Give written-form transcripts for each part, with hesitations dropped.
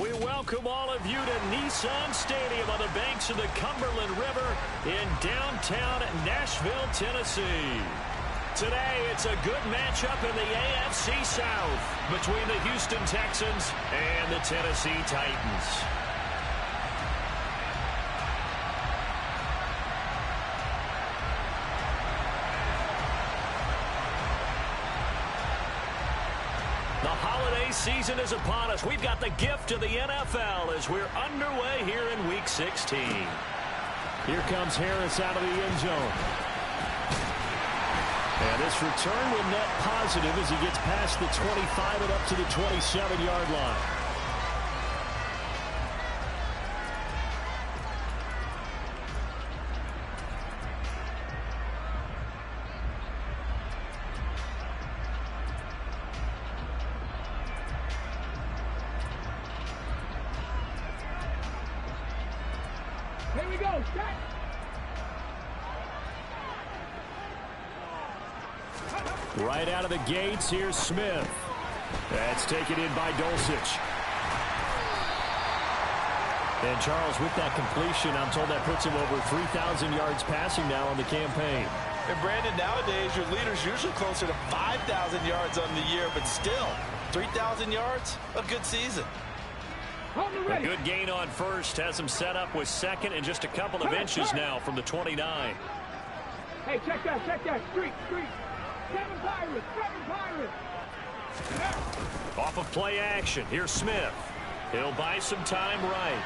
We welcome all of you to Nissan Stadium on the banks of the Cumberland River in downtown Nashville, Tennessee. Today, it's a good matchup in the AFC South between the Houston Texans and the Tennessee Titans. The holiday season is upon us. We've got the gift of the NFL as we're underway here in Week 16. Here comes Harris out of the end zone. And this return will net positive as he gets past the 25 and up to the 27-yard line. Here we go, set! Right out of the gates, here's Smith. That's taken in by Dulcich. And Charles, with that completion, I'm told that puts him over 3,000 yards passing now on the campaign. And Brandon, nowadays your leader's usually closer to 5,000 yards on the year, but still, 3,000 yards, a good season. A good gain on first has him set up with second and just a couple of inches now from the 29. Hey, check that, street. Seven Pirates. Off of play action, here's Smith. He'll buy some time right.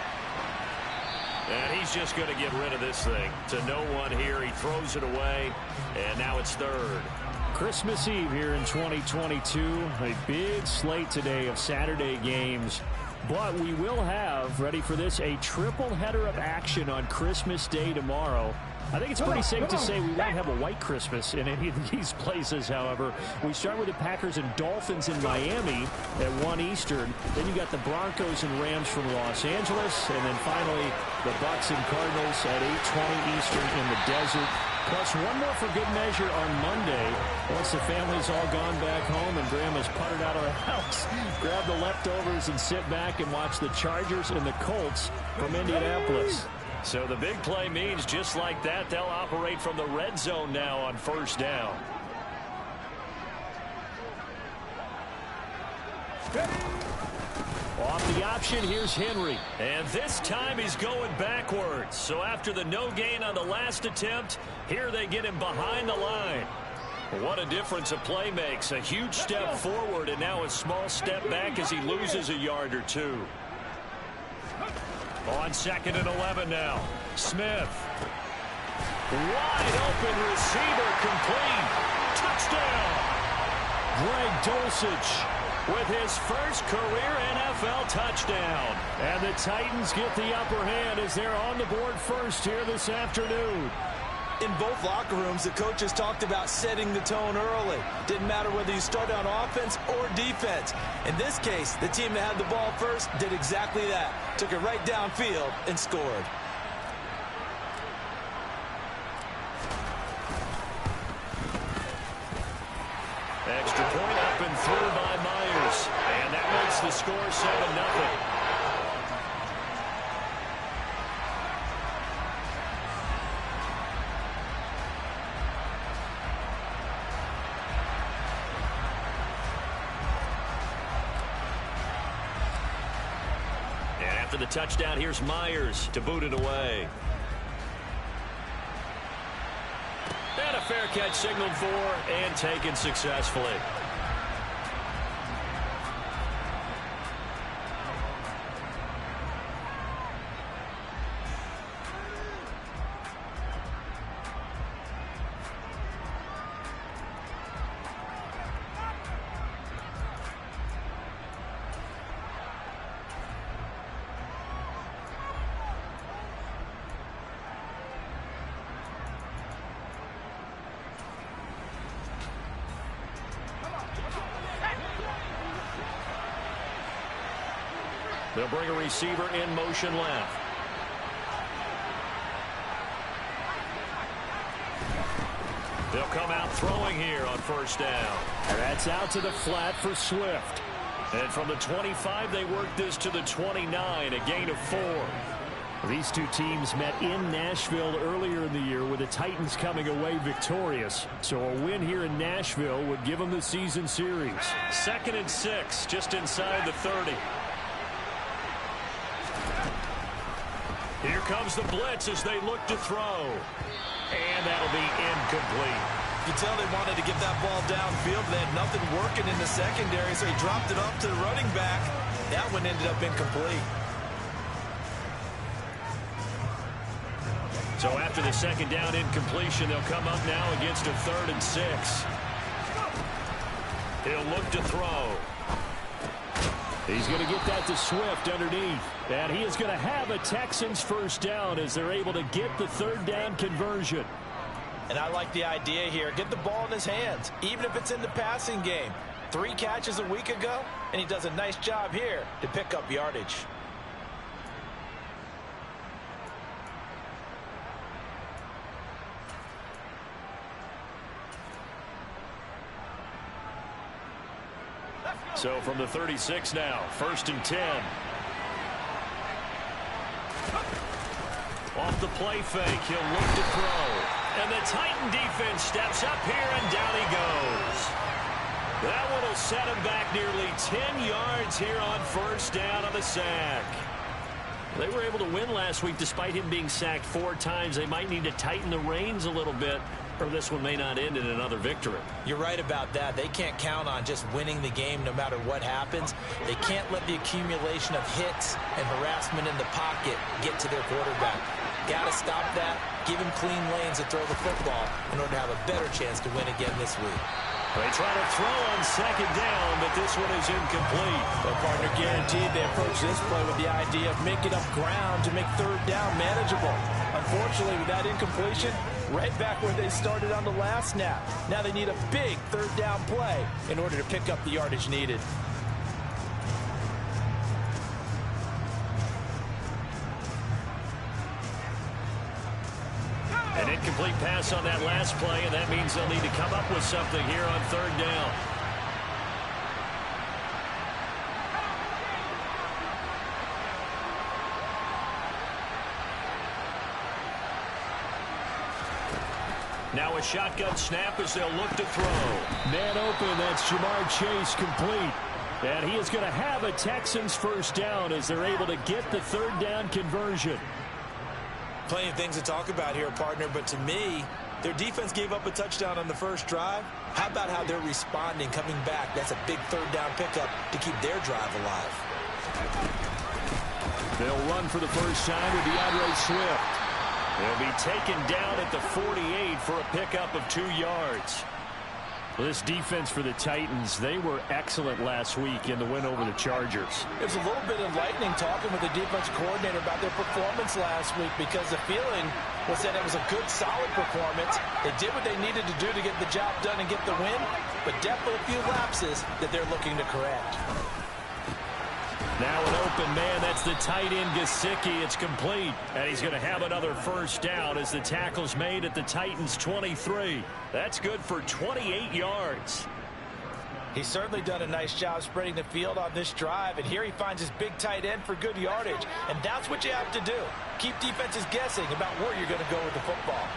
And he's just going to get rid of this thing. To no one here, he throws it away, and now it's third. Christmas Eve here in 2022. A big slate today of Saturday games. But we will have, ready for this, a triple header of action on Christmas Day tomorrow. I think it's pretty safe to say we won't have a white Christmas in any of these places, however. We start with the Packers and Dolphins in Miami at 1 Eastern. Then you got the Broncos and Rams from Los Angeles. And then finally, the Bucs and Cardinals at 8:20 Eastern in the desert. Plus one more for good measure on Monday. Once the family's all gone back home and Grandma's puttered out of the house, grab the leftovers and sit back and watch the Chargers and the Colts from Indianapolis. So the big play means just like that, they'll operate from the red zone now on first down. Off the option, here's Henry. And this time he's going backwards. So after the no gain on the last attempt, here they get him behind the line. What a difference a play makes. A huge step forward and now a small step back as he loses a yard or two. On 2nd and 11 now. Smith. Wide open receiver complete. Touchdown. Greg Dulcich with his first career NFL touchdown. And the Titans get the upper hand as they're on the board first here this afternoon. In both locker rooms, the coaches talked about setting the tone early. Didn't matter whether you started on offense or defense. In this case, the team that had the ball first did exactly that. Took it right downfield and scored. Extra point up and through by Myers. And that makes the score 7-0. After the touchdown, here's Myers to boot it away. And a fair catch signaled for and taken successfully. They'll bring a receiver in motion left. They'll come out throwing here on first down. That's out to the flat for Swift. And from the 25, they work this to the 29, a gain of 4. These two teams met in Nashville earlier in the year with the Titans coming away victorious. So a win here in Nashville would give them the season series. 2nd and 6, just inside the 30. Here comes the blitz as they look to throw. And that'll be incomplete. You can tell they wanted to get that ball downfield. They had nothing working in the secondary, so he dropped it off to the running back. That one ended up incomplete. So after the 2nd down incompletion, they'll come up now against a 3rd and 6. He'll look to throw. He's going to get that to Swift underneath. And he is going to have a Texans first down as they're able to get the 3rd down conversion. And I like the idea here. Get the ball in his hands, even if it's in the passing game. 3 catches a week ago, and he does a nice job here to pick up yardage. So from the 36 now, 1st and 10. Off the play fake, he'll look to throw. And the Titan defense steps up here, and down he goes. That one will set him back nearly 10 yards here on 1st down on the sack. They were able to win last week despite him being sacked 4 times. They might need to tighten the reins a little bit, or this one may not end in another victory. You're right about that. They can't count on just winning the game no matter what happens. They can't let the accumulation of hits and harassment in the pocket get to their quarterback. Got to stop that, give him clean lanes to throw the football in order to have a better chance to win again this week. They try to throw on 2nd down, but this one is incomplete. Well, partner, guaranteed they approach this play with the idea of making up ground to make 3rd down manageable. Unfortunately, with that incompletion, right back where they started on the last snap. Now they need a big 3rd down play in order to pick up the yardage needed. An incomplete pass on that last play, and that means they'll need to come up with something here on 3rd down. Now a shotgun snap as they'll look to throw. Man open, that's Jamar Chase complete. And he is going to have a Texans first down as they're able to get the 3rd down conversion. Plenty of things to talk about here, partner, but to me, their defense gave up a touchdown on the first drive. How about how they're responding, coming back? That's a big 3rd down pickup to keep their drive alive. They'll run for the first time with DeAndre Swift. He'll be taken down at the 48 for a pickup of 2 yards. Well, this defense for the Titans, they were excellent last week in the win over the Chargers. It was a little bit enlightening talking with the defensive coordinator about their performance last week, because the feeling was that it was a good, solid performance. They did what they needed to do to get the job done and get the win, but definitely a few lapses that they're looking to correct. Now an open man, that's the tight end Gesicki. It's complete, and he's going to have another first down as the tackle's made at the Titans' 23. That's good for 28 yards. He's certainly done a nice job spreading the field on this drive, and here he finds his big tight end for good yardage, and that's what you have to do. Keep defenses guessing about where you're going to go with the football.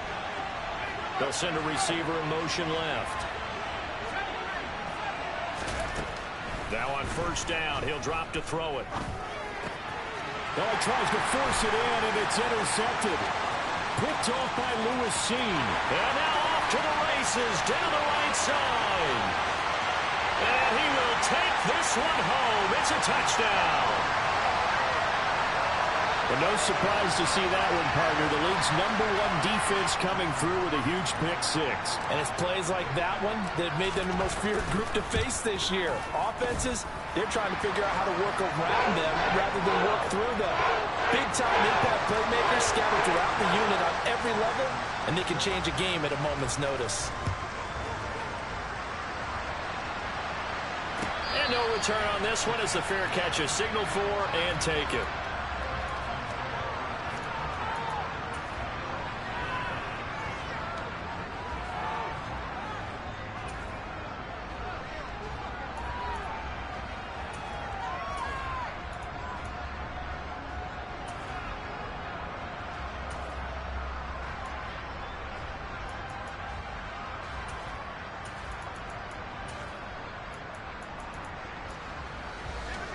They'll send a receiver in motion left. Now on first down, he'll drop to throw it. Well, he tries to force it in, and it's intercepted. Picked off by Lewis Seen. And now off to the races down the right side. And he will take this one home. It's a touchdown. But no surprise to see that one, partner. The league's #1 defense coming through with a huge pick-6. And it's plays like that one that have made them the most feared group to face this year. Offenses, they're trying to figure out how to work around them rather than work through them. Big-time impact playmakers scattered throughout the unit on every level, and they can change a game at a moment's notice. And no return on this one as the fair catch is signaled for and taken.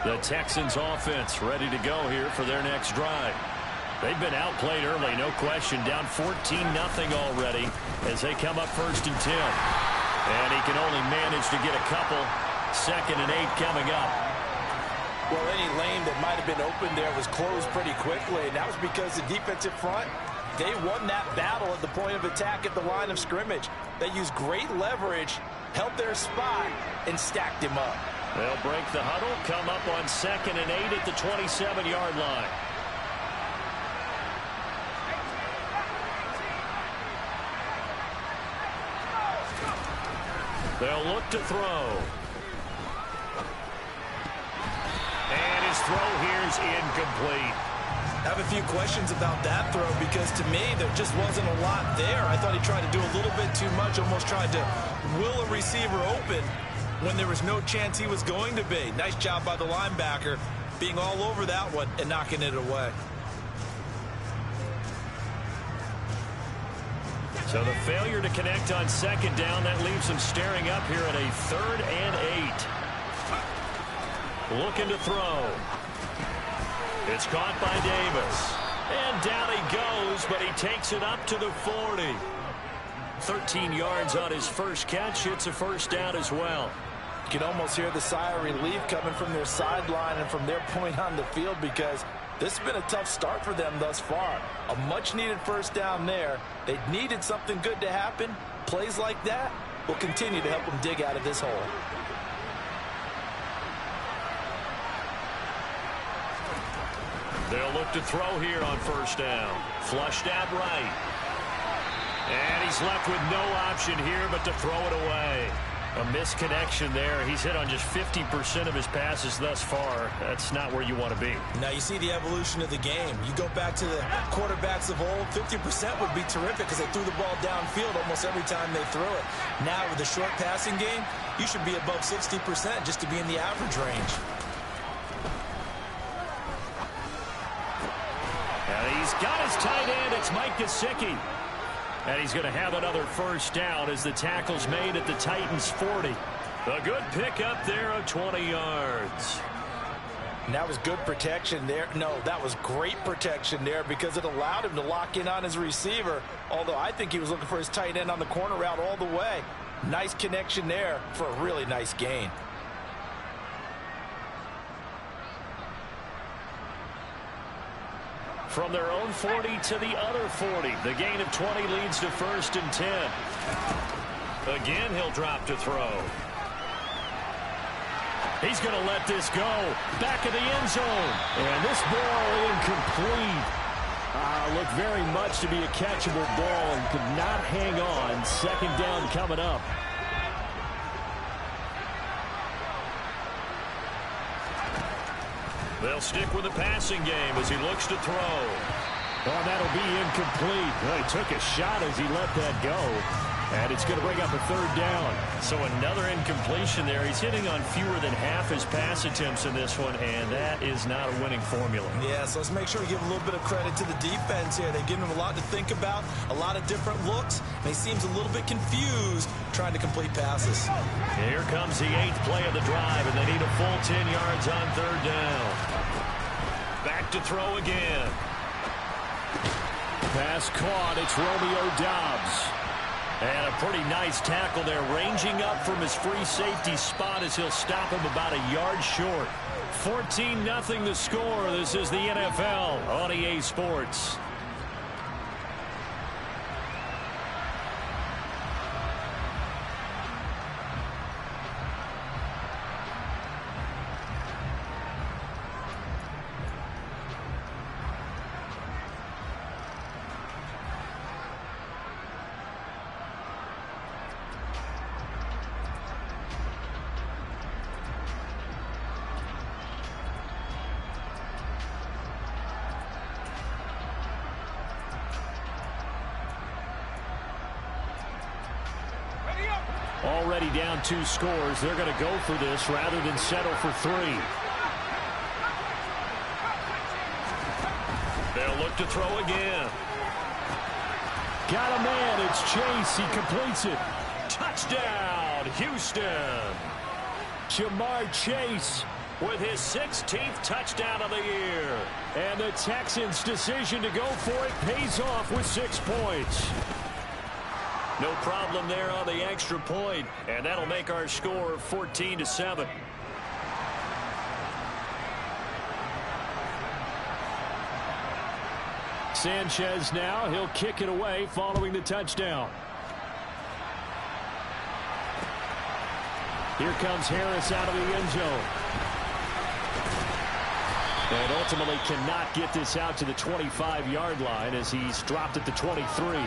The Texans offense ready to go here for their next drive. They've been outplayed early, no question. Down 14-0 already as they come up 1st and 10. And he can only manage to get a couple. 2nd and 8 coming up. Well, any lane that might have been open there was closed pretty quickly, and that was because the defensive front, they won that battle at the point of attack at the line of scrimmage. They used great leverage, held their spot, and stacked him up. They'll break the huddle, come up on 2nd and 8 at the 27-yard line. They'll look to throw. And his throw here is incomplete. I have a few questions about that throw because to me there just wasn't a lot there. I thought he tried to do a little bit too much, almost tried to will a receiver open when there was no chance he was going to be. Nice job by the linebacker being all over that one and knocking it away. So the failure to connect on 2nd down, that leaves him staring up here at a 3rd and 8. Looking to throw. It's caught by Davis. And down he goes, but he takes it up to the 40. 13 yards on his first catch. It's a 1st down as well. You can almost hear the sigh of relief coming from their sideline and from their point on the field because this has been a tough start for them thus far. A much-needed 1st down there. They needed something good to happen. Plays like that will continue to help them dig out of this hole. They'll look to throw here on 1st down. Flushed out right. And he's left with no option here but to throw it away. A misconnection there. He's hit on just 50% of his passes thus far. That's not where you want to be. Now you see the evolution of the game. You go back to the quarterbacks of old, 50% would be terrific because they threw the ball downfield almost every time they threw it. Now with the short passing game, you should be above 60% just to be in the average range. And he's got his tight end. It's Mike Gesicki. And he's going to have another 1st down as the tackle's made at the Titans' 40. A good pickup there of 20 yards. And that was good protection there. No, that was great protection there because it allowed him to lock in on his receiver, although I think he was looking for his tight end on the corner route all the way. Nice connection there for a really nice gain. From their own 40 to the other 40. The gain of 20 leads to 1st and 10. Again, he'll drop to throw. He's going to let this go. Back of the end zone. And this ball incomplete. Looked very much to be a catchable ball and could not hang on. 2nd down coming up. They'll stick with the passing game as he looks to throw. Oh, that'll be incomplete. Well, he took a shot as he let that go. And it's going to bring up a 3rd down. So another incompletion there. He's hitting on fewer than half his pass attempts in this one, and that is not a winning formula. Yeah, so let's make sure we give a little bit of credit to the defense here. They've given him a lot to think about, a lot of different looks, and he seems a little bit confused trying to complete passes. And here comes the 8th play of the drive, and they need a full 10 yards on 3rd down. Back to throw again. Pass caught. It's Romeo Doubs. And a pretty nice tackle there, ranging up from his free safety spot as he'll stop him about a yard short. 14-0 the score. This is the NFL on EA Sports. Already down 2 scores. They're going to go for this rather than settle for 3. They'll look to throw again. Got a man. It's Chase. He completes it. Touchdown, Houston. Jamar Chase with his 16th touchdown of the year. And the Texans' decision to go for it pays off with 6 points. No problem there on the extra point, and that'll make our score 14-7. Sanchez now, he'll kick it away following the touchdown. Here comes Harris out of the end zone. And ultimately cannot get this out to the 25-yard line as he's dropped at the 23.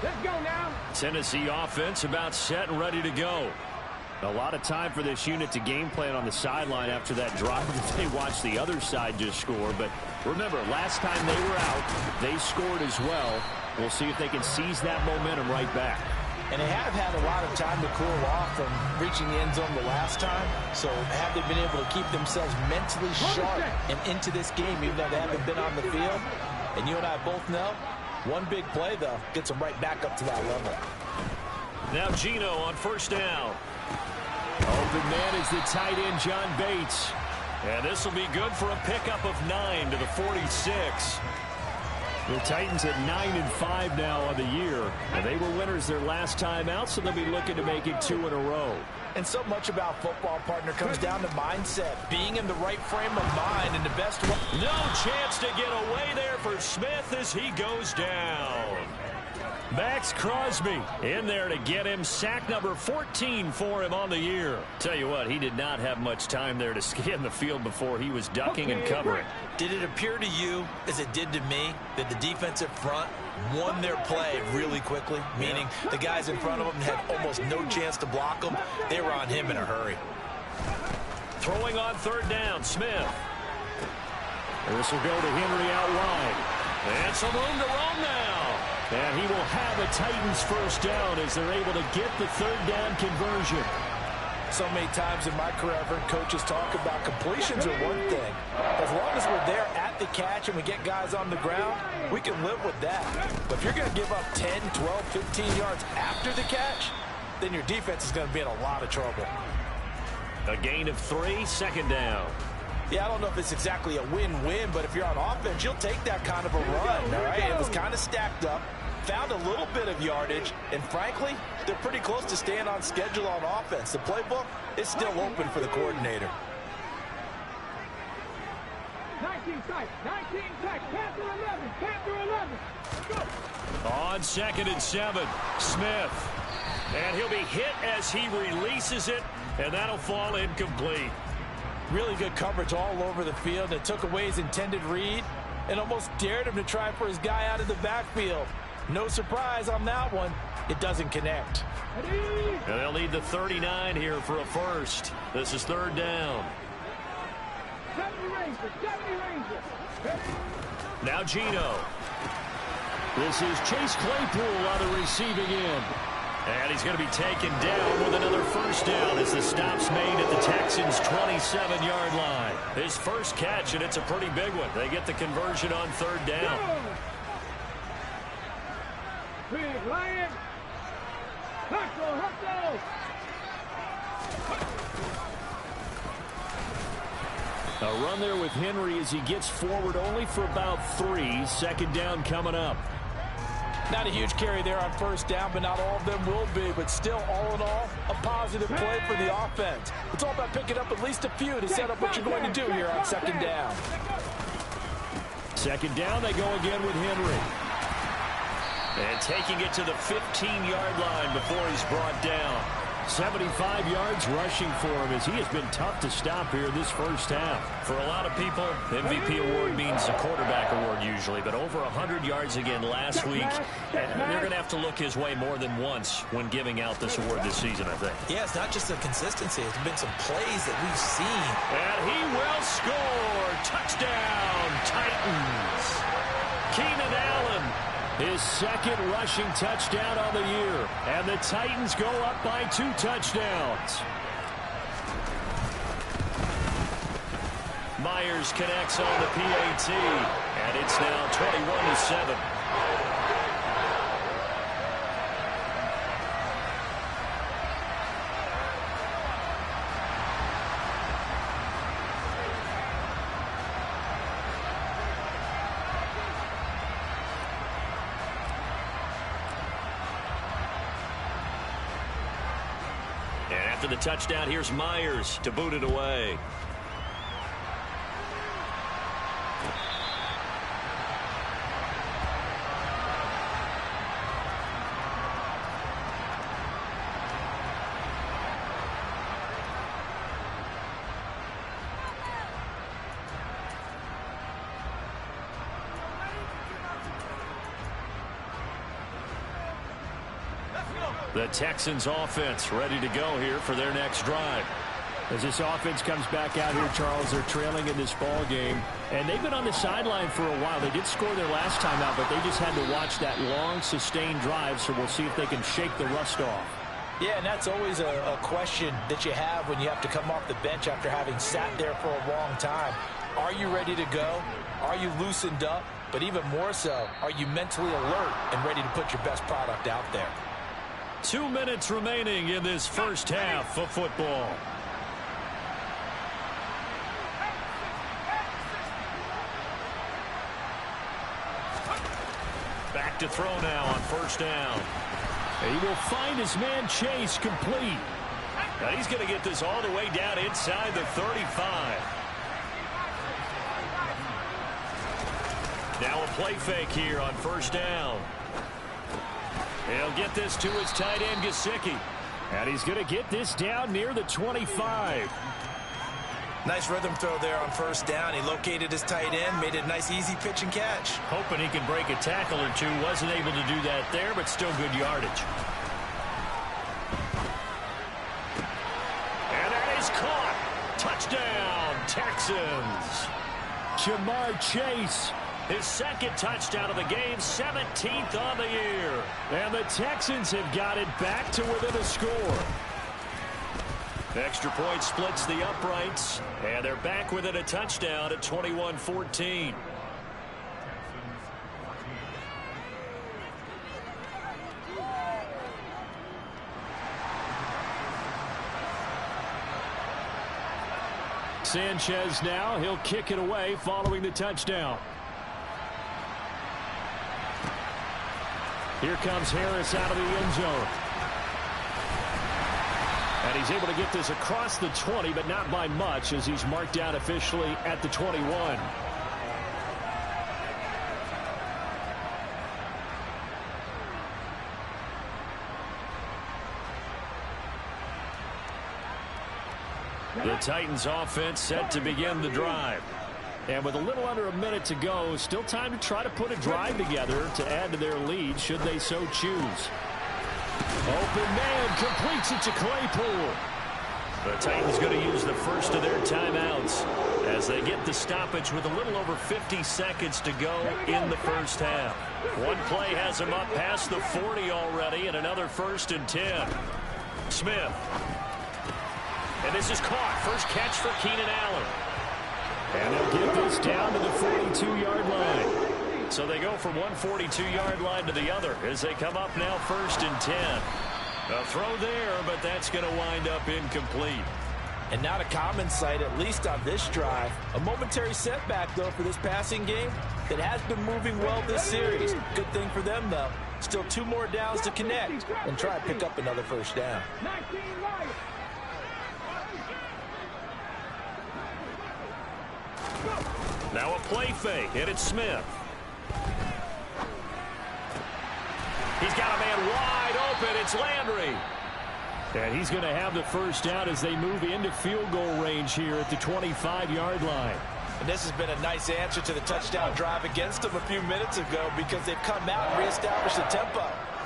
Let's go now. Tennessee offense about set and ready to go. A lot of time for this unit to game plan on the sideline after that drive that they watched the other side just score. But remember, last time they were out, they scored as well. We'll see if they can seize that momentum right back. And they have had a lot of time to cool off from reaching the end zone the last time. So have they been able to keep themselves mentally sharp and into this game, even though they haven't been on the field? And you and I both know, one big play, though, gets them right back up to that level. Now Geno on first down. Open man is the tight end, John Bates. And this will be good for a pickup of 9 to the 46. The Titans at 9-5 now on the year. And they were winners their last time out, so they'll be looking to make it 2 in a row. And so much about football, partner, comes down to mindset. Being in the right frame of mind and the best way. No chance to get away there for Smith as he goes down. Max Crosby in there to get him. Sack number 14 for him on the year. Tell you what, he did not have much time there to scan the field before he was ducking and covering. Did it appear to you, as it did to me, that the defensive front won their play really quickly? Meaning the guys in front of them had almost no chance to block him. They were on him in a hurry. Throwing on third down, Smith. This will go to Henry out wide. And some room to roam now. And he will have a Titans first down as they're able to get the third down conversion. So many times in my career, I've heard coaches talk about completions are one thing. As long as we're there at the catch and we get guys on the ground, we can live with that. But if you're going to give up 10, 12, 15 yards after the catch, then your defense is going to be in a lot of trouble. A gain of 3, second down. Yeah, I don't know if it's exactly a win-win, but if you're on offense, you'll take that kind of a run, all right? It was kind of stacked up, found a little bit of yardage, and frankly, they're pretty close to staying on schedule on offense. The playbook is still open for the coordinator. 19 tight, 19 tight, Panther 11, Panther 11. Go. On 2nd and 7, Smith. And he'll be hit as he releases it, and that'll fall incomplete. Really good coverage all over the field. It took away his intended read and almost dared him to try for his guy out of the backfield. No surprise on that one. It doesn't connect. And they'll need the 39 here for a first. This is third down. 70 Rangers. Now Geno. This is Chase Claypool on the receiving end. And he's going to be taken down with another first down as the stop's made at the Texans' 27-yard line. His first catch, and it's a pretty big one. They get the conversion on third down. Big Lion. Hustle. A run there with Henry as he gets forward only for about 3. Second down coming up. Not a huge carry there on first down, but not all of them will be. But still, all in all, a positive play for the offense. It's all about picking up at least a few to set up what you're going to do here on second down. Second down, they go again with Henry. And taking it to the 15-yard line before he's brought down. 75 yards rushing for him as he has been tough to stop here this first half. For a lot of people, MVP award means a quarterback award usually, but over 100 yards again last week. And they're going to have to look his way more than once when giving out this award this season, I think. Yeah, it's not just the consistency. It's been some plays that we've seen. And he will score. Touchdown, Titans. Keenan Allen. His second rushing touchdown on the year. And the Titans go up by 2 touchdowns. Myers connects on the PAT. And it's now 21-7. After the touchdown, here's Myers to boot it away. The Texans offense ready to go here for their next drive. As this offense comes back out here, Charles, they're trailing in this ball game, and they've been on the sideline for a while. They did score their last time out, but they just had to watch that long, sustained drive, so we'll see if they can shake the rust off. Yeah, and that's always a question that you have when you have to come off the bench after having sat there for a long time. Are you ready to go? Are you loosened up? But even more so, are you mentally alert and ready to put your best product out there? 2 minutes remaining in this first half of football. Back to throw now on first down. He will find his man Chase complete. Now he's going to get this all the way down inside the 35. Now a play fake here on first down. He'll get this to his tight end, Gesicki. And he's going to get this down near the 25. Nice rhythm throw there on first down. He located his tight end, made it a nice, easy pitch and catch. Hoping he can break a tackle or two. Wasn't able to do that there, but still good yardage. And that is caught. Touchdown, Texans. Jamar Chase. His second touchdown of the game, 17th on the year. And the Texans have got it back to within a score. Extra point splits the uprights, and they're back within a touchdown at 21-14. Sanchez now, he'll kick it away following the touchdown. Here comes Harris out of the end zone. And he's able to get this across the 20, but not by much, as he's marked out officially at the 21. The Titans offense set to begin the drive. And with a little under a minute to go, still time to try to put a drive together to add to their lead should they so choose. Open man completes it to Claypool. The Titans going to use the first of their timeouts as they get the stoppage with a little over 50 seconds to go in the first half. One play has them up past the 40 already, and another 1st and 10. Smith. And this is caught. First catch for Keenan Allen. And they'll get this down to the 42-yard line. So they go from one 42-yard line to the other as they come up now 1st and 10. A throw there, but that's going to wind up incomplete. And not a common sight, at least on this drive. A momentary setback, though, for this passing game that has been moving well this series. Good thing for them, though. Still 2 more downs to connect and try to pick up another first down. Now a play fake, and it's Smith. He's got a man wide open. It's Landry. And he's going to have the first down as they move into field goal range here at the 25-yard line. And this has been a nice answer to the touchdown drive against them a few minutes ago because they've come out and reestablished the tempo.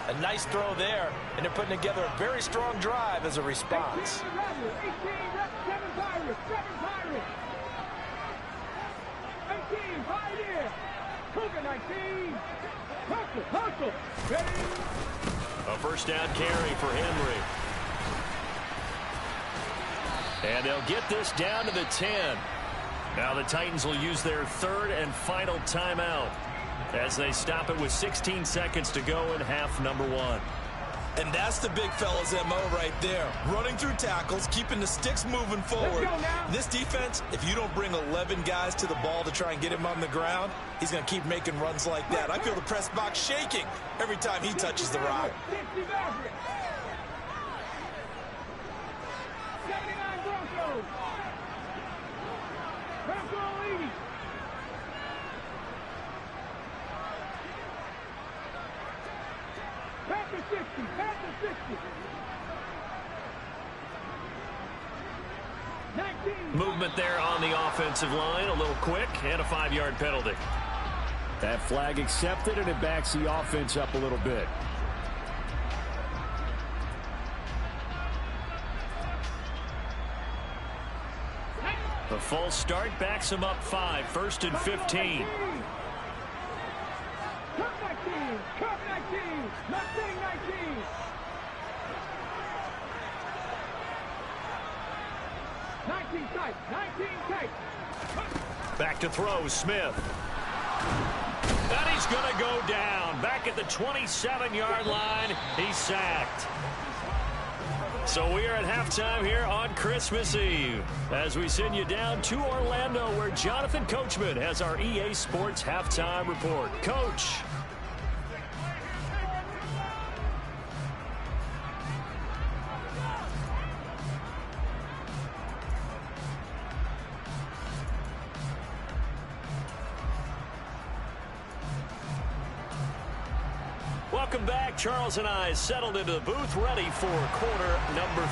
A nice throw there, and they're putting together a very strong drive as a response. 19. Hustle. A first down carry for Henry. And they'll get this down to the 10. Now the Titans will use their 3rd and final timeout as they stop it with 16 seconds to go in half number 1. And that's the big fella's MO right there. Running through tackles, keeping the sticks moving forward. This defense, if you don't bring 11 guys to the ball to try and get him on the ground, he's going to keep making runs like that. I feel the press box shaking every time he touches the rock. 60. 19. Movement there on the offensive line, a little quick, and a 5-yard penalty. That flag accepted, and it backs the offense up a little bit. The false start backs him up 5, 1st and 15. Cut 19. Cut 19. Not saying 19. Tight. 19 tight. Back to throw, Smith. And he's going to go down. Back at the 27-yard line, he's sacked. So we are at halftime here on Christmas Eve as we send you down to Orlando where Jonathan Coachman has our EA Sports halftime report. Coach. Welcome back. Charles and I settled into the booth, ready for quarter number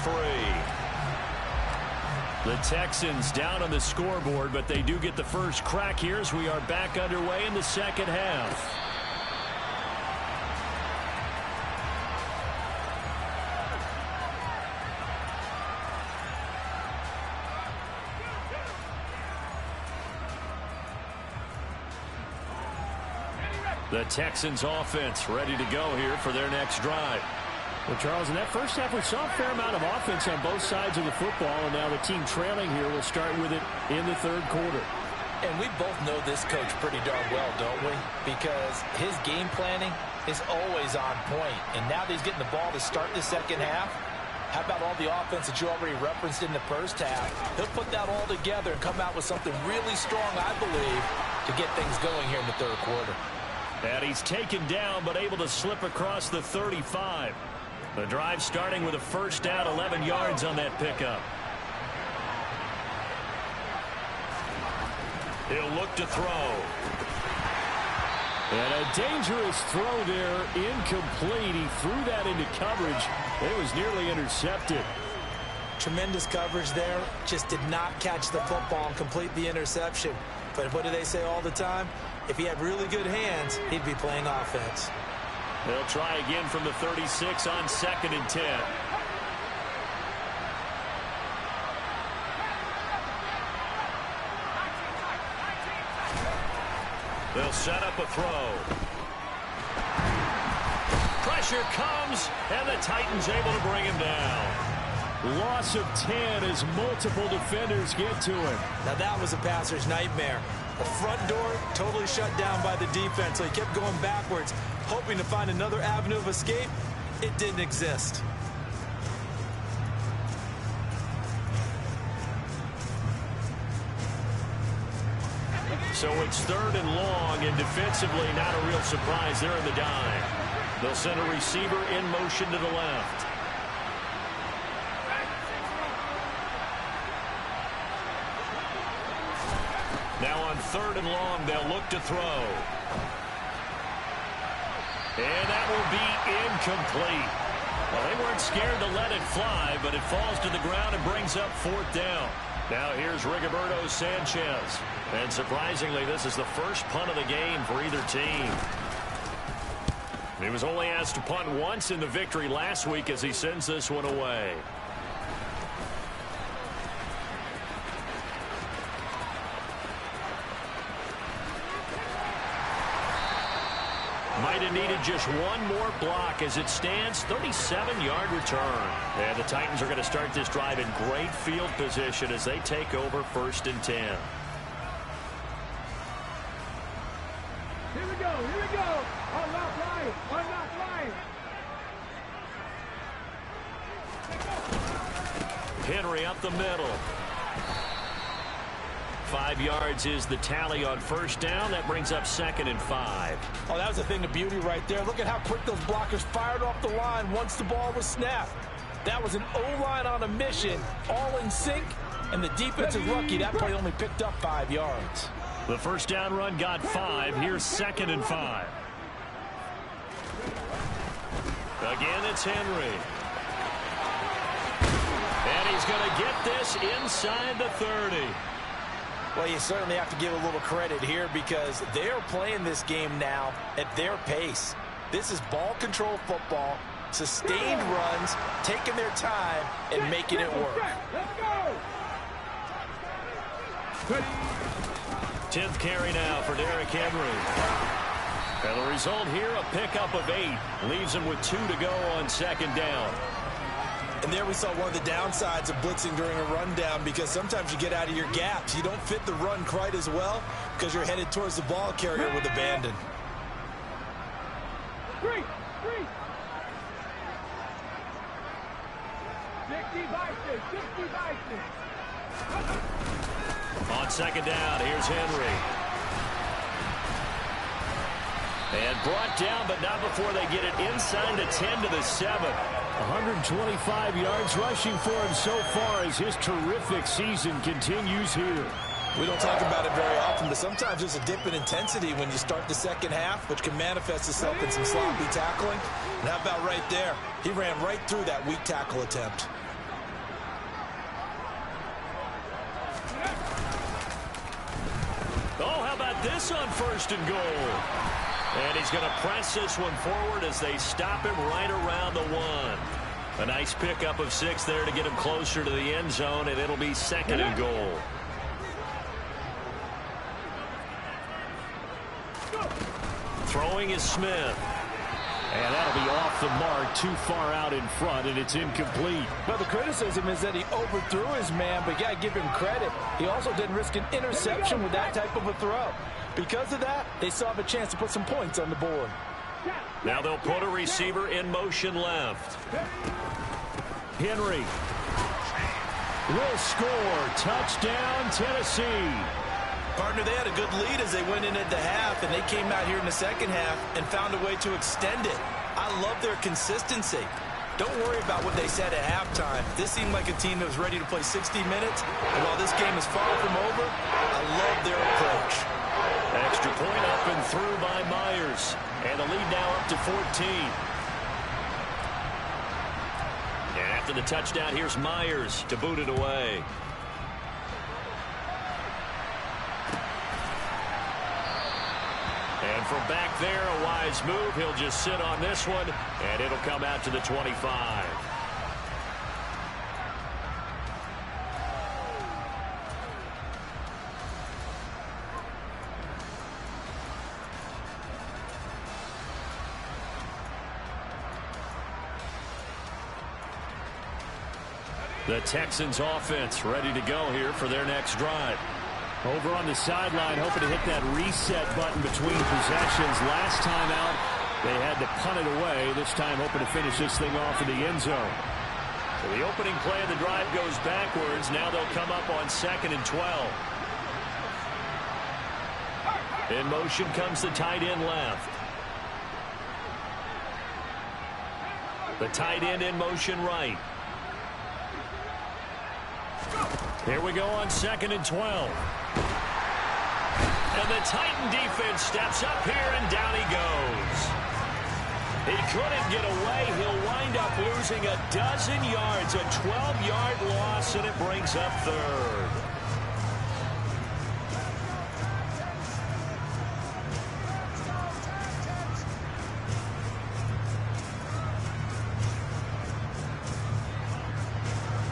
3. The Texans down on the scoreboard, but they do get the first crack here as we are back underway in the second half. The Texans offense ready to go here for their next drive. Well, Charles, in that first half, we saw a fair amount of offense on both sides of the football, and now the team trailing here will start with it in the third quarter. And we both know this coach pretty darn well, don't we? Because his game planning is always on point. And now that he's getting the ball to start the second half, how about all the offense that you already referenced in the first half? He'll put that all together and come out with something really strong, I believe, to get things going here in the third quarter. And he's taken down but able to slip across the 35. The drive starting with a first down, 11 yards on that pickup. He'll look to throw. And a dangerous throw there, incomplete. He threw that into coverage. It was nearly intercepted. Tremendous coverage there. Just did not catch the football and complete the interception. But what do they say all the time? If he had really good hands, he'd be playing offense. They'll try again from the 36 on 2nd and 10. They'll set up a throw. Pressure comes, and the Titans able to bring him down. Loss of 10 as multiple defenders get to him. Now that was a passer's nightmare. The front door totally shut down by the defense, so he kept going backwards, hoping to find another avenue of escape. It didn't exist. So it's 3rd and long, and defensively not a real surprise there in the dime. They'll send a receiver in motion to the left. Now on 3rd and long, they'll look to throw. And that will be incomplete. Well, they weren't scared to let it fly, but it falls to the ground and brings up 4th down. Now here's Rigoberto Sanchez. And surprisingly, this is the first punt of the game for either team. He was only asked to punt once in the victory last week as he sends this one away. Might have needed just one more block as it stands, 37-yard return. And the Titans are going to start this drive in great field position as they take over 1st and 10. Here we go. Here we go. Unlock line. Unlock line. Henry up the middle. 5 yards is the tally on 1st down. That brings up 2nd and 5. Oh, that was a thing of beauty right there. Look at how quick those blockers fired off the line once the ball was snapped. That was an O-line on a mission, all in sync, and the defense is lucky that play only picked up 5 yards. The first down run got 5. Here's 2nd and 5. Again, it's Henry. And he's going to get this inside the 30. Well, you certainly have to give a little credit here because they're playing this game now at their pace. This is ball control football, sustained runs, taking their time, and making it work. Let's go. 10th carry now for Derrick Henry. And the result here, a pickup of 8. Leaves him with 2 to go on 2nd down. And there we saw one of the downsides of blitzing during a rundown because sometimes you get out of your gaps. You don't fit the run quite as well because you're headed towards the ball carrier with abandon. 3. 60 by 6. 60 by 6. On 2nd down, here's Henry. And brought down, but not before they get it inside the 10 to the 7. 125 yards rushing for him so far as his terrific season continues here. We don't talk about it very often, but sometimes there's a dip in intensity when you start the second half, which can manifest itself in some sloppy tackling. And how about right there? He ran right through that weak tackle attempt. Oh, how about this on 1st and goal? And he's going to press this one forward as they stop him right around the 1. A nice pickup of 6 there to get him closer to the end zone, and it'll be 2nd and goal. Throwing is Smith. And that'll be off the mark, too far out in front, and it's incomplete. Well, the criticism is that he overthrew his man, but you got to give him credit. He also didn't risk an interception with that type of a throw. Because of that, they still have a chance to put some points on the board. Now they'll put a receiver in motion left. Henry will score. Touchdown, Tennessee. Partner, they had a good lead as they went in at the half, and they came out here in the second half and found a way to extend it. I love their consistency. Don't worry about what they said at halftime. This seemed like a team that was ready to play 60 minutes, and while this game is far from over, I love their approach. Extra point up and through by Myers. And the lead now up to 14. And after the touchdown, here's Myers to boot it away. And from back there, a wise move. He'll just sit on this one, and it'll come out to the 25. The Texans offense ready to go here for their next drive. Over on the sideline, hoping to hit that reset button between possessions. Last time out, they had to punt it away. This time, hoping to finish this thing off in the end zone. So the opening play of the drive goes backwards. Now they'll come up on 2nd and 12. In motion comes the tight end left. The tight end in motion right. Here we go on 2nd and 12. And the Titan defense steps up here, and down he goes. He couldn't get away. He'll wind up losing a dozen yards, a 12-yard loss, and it brings up 3rd.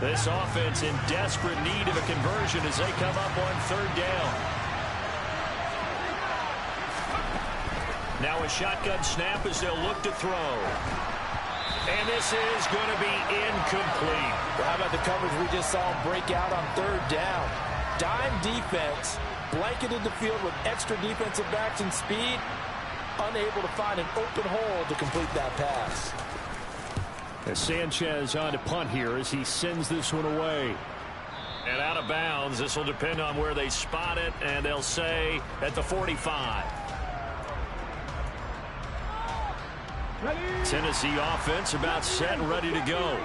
This offense in desperate need of a conversion as they come up on 3rd down. Now a shotgun snap as they'll look to throw. And this is going to be incomplete. Well, how about the coverage we just saw break out on 3rd down? Dime defense, blanketed the field with extra defensive backs and speed, unable to find an open hole to complete that pass. As Sanchez on to punt here as he sends this one away. And out of bounds. This will depend on where they spot it, and they'll say at the 45. Tennessee offense about set and ready to go.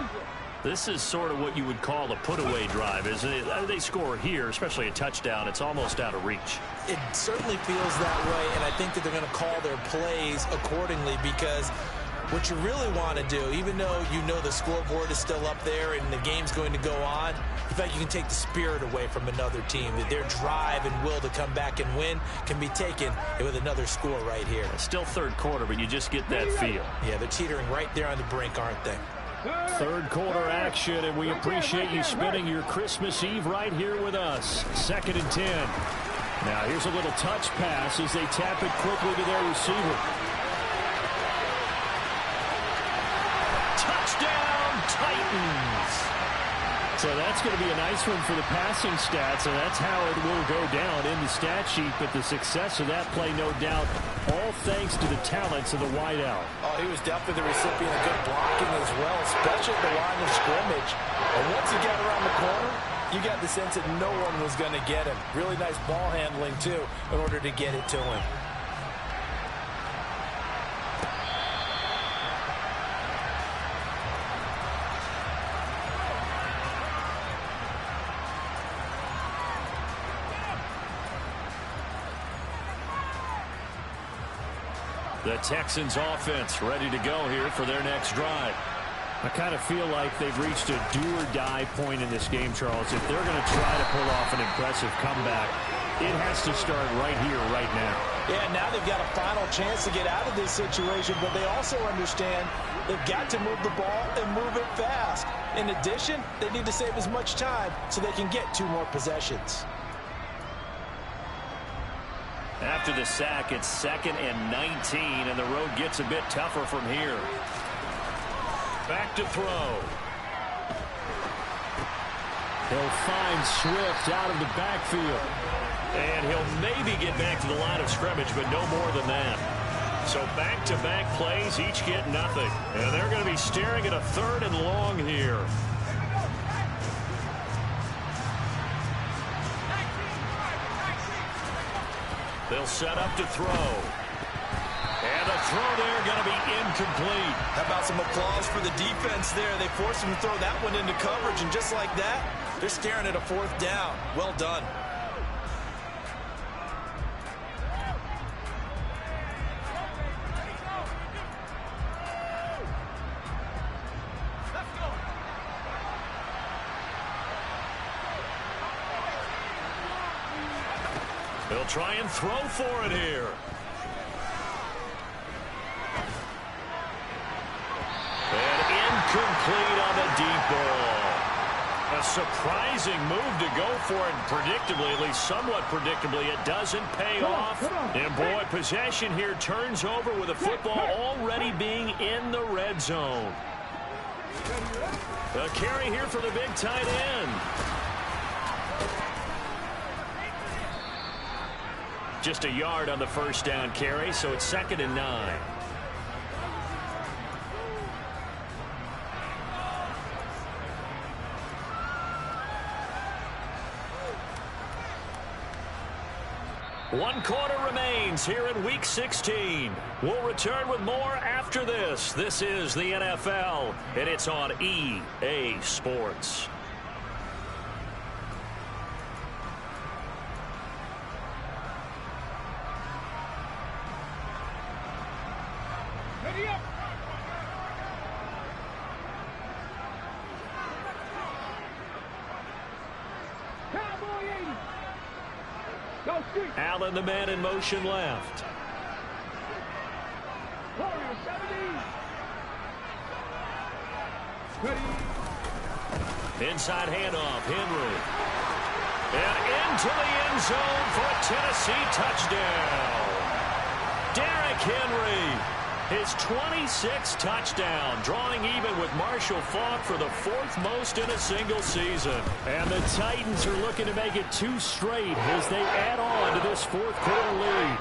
This is sort of what you would call a put-away drive, isn't it? They score here, especially a touchdown. It's almost out of reach. It certainly feels that way, and I think that they're going to call their plays accordingly because What you really want to do, even though you know the scoreboard is still up there and the game's going to go on, in fact, you can take the spirit away from another team. That their drive and will to come back and win can be taken with another score right here. It's still third quarter, but you just get that feel. Yeah, they're teetering right there on the brink, aren't they? Third quarter action, and we appreciate you spending your Christmas Eve right here with us. 2nd and 10. Now here's a little touch pass as they tap it quickly to their receiver. Touchdown, Titans! So that's going to be a nice one for the passing stats, and that's how it will go down in the stat sheet. But the success of that play, no doubt, all thanks to the talents of the wideout. Oh, he was definitely the recipient of good blocking as well, especially at the line of scrimmage. And once he got around the corner, you got the sense that no one was going to get him. Really nice ball handling, too, in order to get it to him. The Texans offense ready to go here for their next drive. I kind of feel like they've reached a do-or-die point in this game, Charles. If they're going to try to pull off an impressive comeback, it has to start right here, right now. Yeah, now they've got a final chance to get out of this situation, but they also understand they've got to move the ball and move it fast. In addition, they need to save as much time so they can get 2 more possessions. After the sack, it's 2nd and 19, and the road gets a bit tougher from here. Back to throw. He'll find Swift out of the backfield. And he'll maybe get back to the line of scrimmage, but no more than that. So back-to-back plays, each get nothing. And they're going to be staring at a 3rd and long here. They'll set up to throw. And the throw there going to be incomplete. How about some applause for the defense there? They forced him to throw that one into coverage, and just like that, they're staring at a 4th down. Well done. They'll try and throw for it here. And incomplete on the deep ball. A surprising move to go for it, and predictably, at least somewhat predictably, it doesn't pay off. And boy, possession here turns over with the football already being in the red zone. A carry here for the big tight end. Just a yard on the first down carry, so it's 2nd and 9. One quarter remains here in Week 16. We'll return with more after this. This is the NFL, and it's on EA Sports. Allen, the man in motion left. Inside handoff, Henry. And into the end zone for a Tennessee touchdown. Derrick Henry, his 26th touchdown, drawing even with Marshall Faulk for the 4th most in a single season. And the Titans are looking to make it 2 straight as they add on to this 4th quarter lead.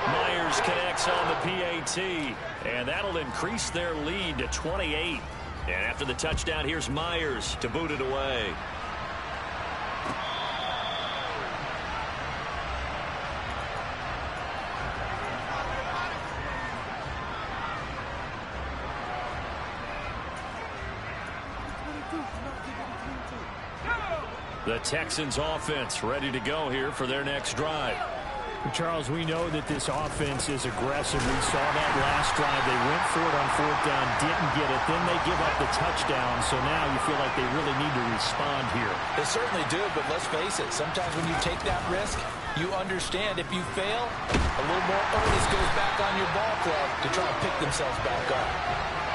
Myers connects on the PAT, and that'll increase their lead to 28. And after the touchdown, here's Myers to boot it away. The Texans offense ready to go here for their next drive. Charles, we know that this offense is aggressive. We saw that last drive. They went for it on 4th down, didn't get it. Then they give up the touchdown. So now you feel like they really need to respond here. They certainly do, but let's face it. Sometimes when you take that risk, you understand if you fail, a little more onus goes back on your ball club to try and pick themselves back up.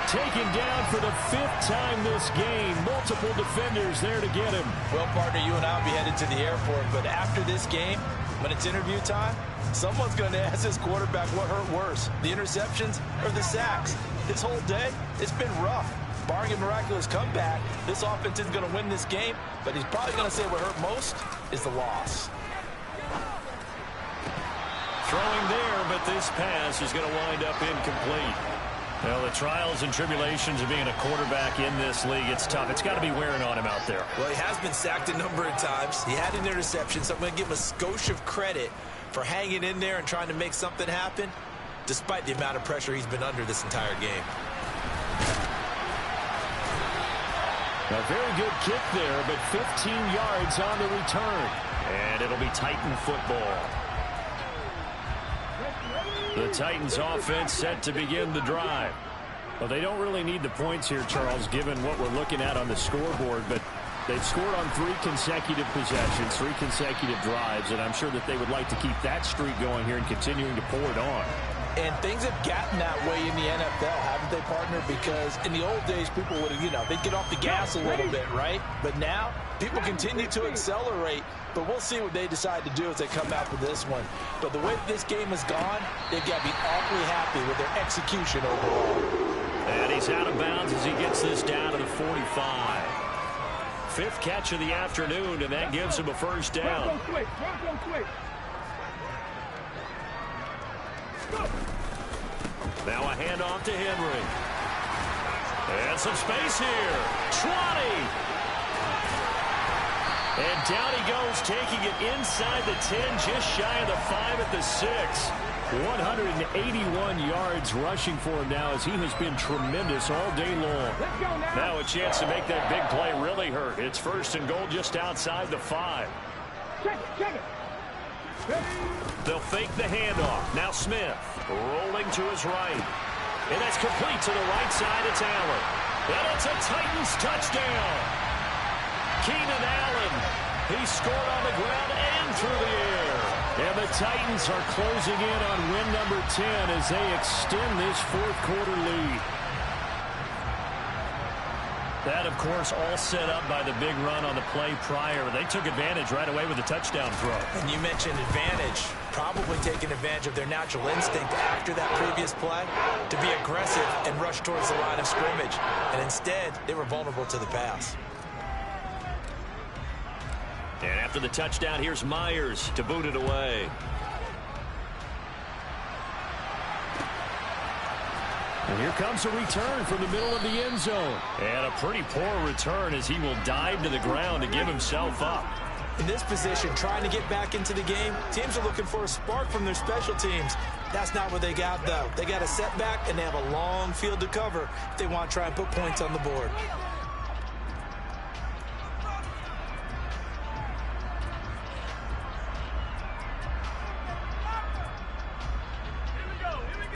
Taken down for the 5th time this game. Multiple defenders there to get him. Well, partner, you and I will be headed to the airport, but after this game, when it's interview time, someone's going to ask this quarterback what hurt worse, the interceptions or the sacks. This whole day, it's been rough. Barring a miraculous comeback, this offense isn't going to win this game, but he's probably going to say what hurt most is the loss. Throwing there, but this pass is going to wind up incomplete. Well, the trials and tribulations of being a quarterback in this league, it's tough. It's got to be wearing on him out there. Well, he has been sacked a number of times. He had an interception, so I'm going to give him a skosh of credit for hanging in there and trying to make something happen, despite the amount of pressure he's been under this entire game. A very good kick there, but 15 yards on the return. And it'll be Titan football. The Titans offense set to begin the drive. Well, they don't really need the points here, Charles, given what we're looking at on the scoreboard, but they've scored on 3 consecutive possessions, 3 consecutive drives, and I'm sure that they would like to keep that streak going here and continuing to pour it on. And things have gotten that way in the NFL, haven't they, partner? Because in the old days, people would have, they'd get off the gas a little bit, right? But now, people continue to accelerate, but we'll see what they decide to do as they come out for this one. But the way this game has gone, they've got to be awfully happy with their execution overall. And he's out of bounds as he gets this down to the 45. 5th catch of the afternoon, and that gives him a first down. Now a handoff to Henry. And some space here. 20. And down he goes, taking it inside the 10, just shy of the 5 at the 6. 181 yards rushing for him now as he has been tremendous all day long. Now a chance to make that big play really hurt. It's 1st and goal just outside the 5. Check it. They'll fake the handoff. Now Smith rolling to his right. And that's complete to the right side. It's Allen. And it's a Titans touchdown. Keenan Allen. He scored on the ground and through the air. And the Titans are closing in on win number 10 as they extend this 4th quarter lead. That, of course, all set up by the big run on the play prior. They took advantage right away with a touchdown throw. And you mentioned advantage, probably taking advantage of their natural instinct after that previous play to be aggressive and rush towards the line of scrimmage. And instead, they were vulnerable to the pass. And after the touchdown, here's Myers to boot it away. And here comes a return from the middle of the end zone. And a pretty poor return as he will dive to the ground to give himself up. In this position, trying to get back into the game, teams are looking for a spark from their special teams. That's not what they got, though. They got a setback, and they have a long field to cover if they want to try and put points on the board.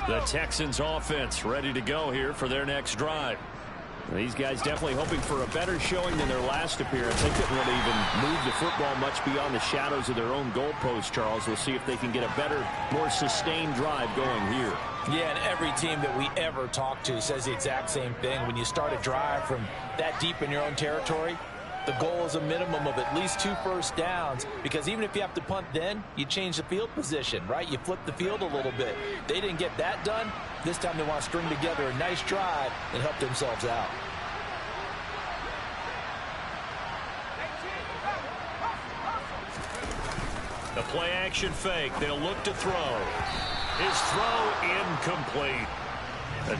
The Texans offense ready to go here for their next drive. These guys definitely hoping for a better showing than their last appearance. They couldn't really even move the football much beyond the shadows of their own goalpost, Charles. We'll see if they can get a better, more sustained drive going here. Yeah, and every team that we ever talk to says the exact same thing. When you start a drive from that deep in your own territory, the goal is a minimum of at least 2 first downs, because even if you have to punt then, you change the field position, right? You flip the field a little bit. They didn't get that done. This time they want to string together a nice drive and help themselves out. The play action fake. They'll look to throw. His throw incomplete.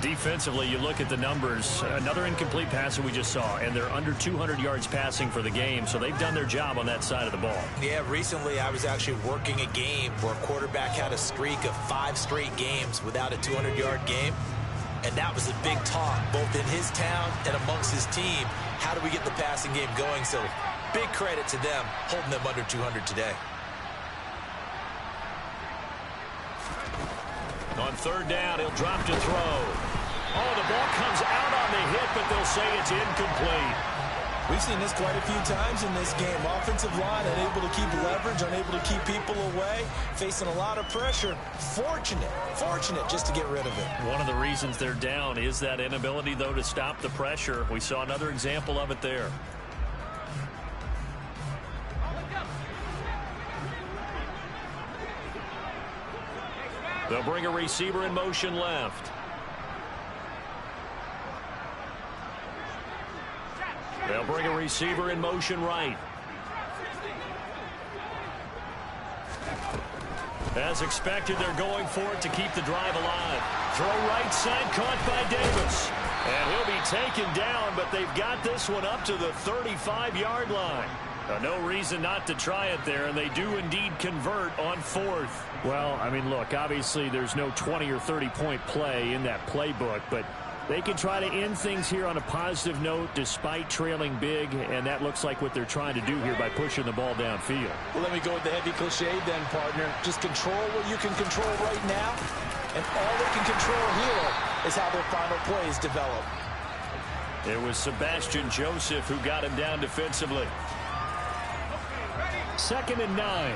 Defensively, you look at the numbers. Another incomplete pass that we just saw, and they're under 200 yards passing for the game, so they've done their job on that side of the ball. Yeah, recently I was actually working a game where a quarterback had a streak of 5 straight games without a 200-yard game, and that was a big talk both in his town and amongst his team. How do we get the passing game going? So big credit to them holding them under 200 today. third down. He'll drop to throw. Oh, the ball comes out on the hit, but they'll say it's incomplete. We've seen this quite a few times in this game. Offensive line unable to keep leverage, unable to keep people away, facing a lot of pressure. Fortunate just to get rid of it. One of the reasons they're down is that inability, though, to stop the pressure. We saw another example of it there. They'll bring a receiver in motion left. They'll bring a receiver in motion right. As expected, they're going for it to keep the drive alive. Throw right side, caught by Davis. And he'll be taken down, but they've got this one up to the 35-yard line. No reason not to try it there, and they do indeed convert on fourth. Well, I mean, look, obviously there's no 20 or 30-point play in that playbook, but they can try to end things here on a positive note despite trailing big, and that looks like what they're trying to do here by pushing the ball downfield. Well, let me go with the heavy cliche then, partner. Just control what you can control right now, and all they can control here is how their final plays develop. It was Sebastian Joseph who got him down defensively. 2nd and 9.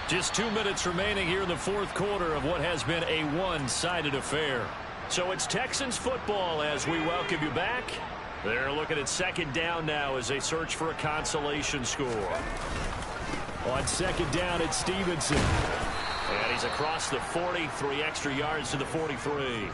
Just 2 minutes remaining here in the fourth quarter of what has been a one-sided affair. So it's Texans football as we welcome you back. They're looking at 2nd down now as they search for a consolation score. On 2nd down, it's Stevenson. And he's across the 40, 3 extra yards to the 43.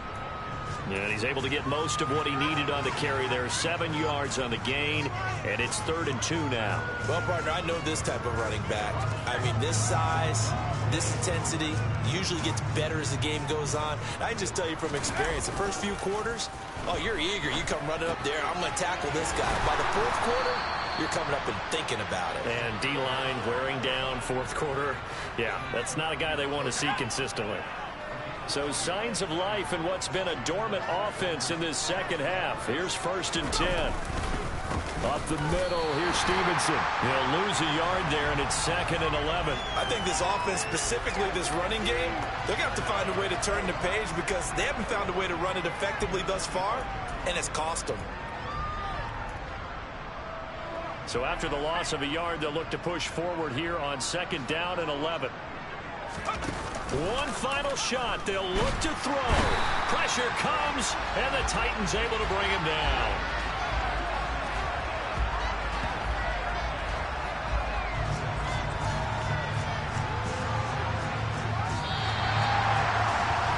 And he's able to get most of what he needed on the carry there. 7 yards on the gain, and it's 3rd and 2 now. Well, partner, I know this type of running back. I mean, this size, this intensity usually gets better as the game goes on. I can just tell you from experience, the first few quarters, oh, you're eager. You come running up there, I'm going to tackle this guy. By the fourth quarter, you're coming up and thinking about it. And D-line wearing down fourth quarter. Yeah, that's not a guy they want to see consistently. So signs of life in what's been a dormant offense in this second half. Here's 1st and 10. Up the middle, here's Stevenson. He'll lose a yard there, and it's 2nd and 11. I think this offense, specifically this running game, they're going to have to find a way to turn the page because they haven't found a way to run it effectively thus far, and it's cost them. So after the loss of a yard, they'll look to push forward here on 2nd down and 11. One final shot. They'll look to throw. Pressure comes, and the Titans able to bring him down.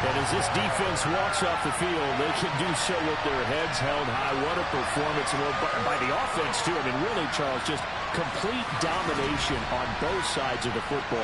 And as this defense walks off the field, they can do so with their heads held high. What a performance by the offense, too. I mean, really, Charles, just complete domination on both sides of the football.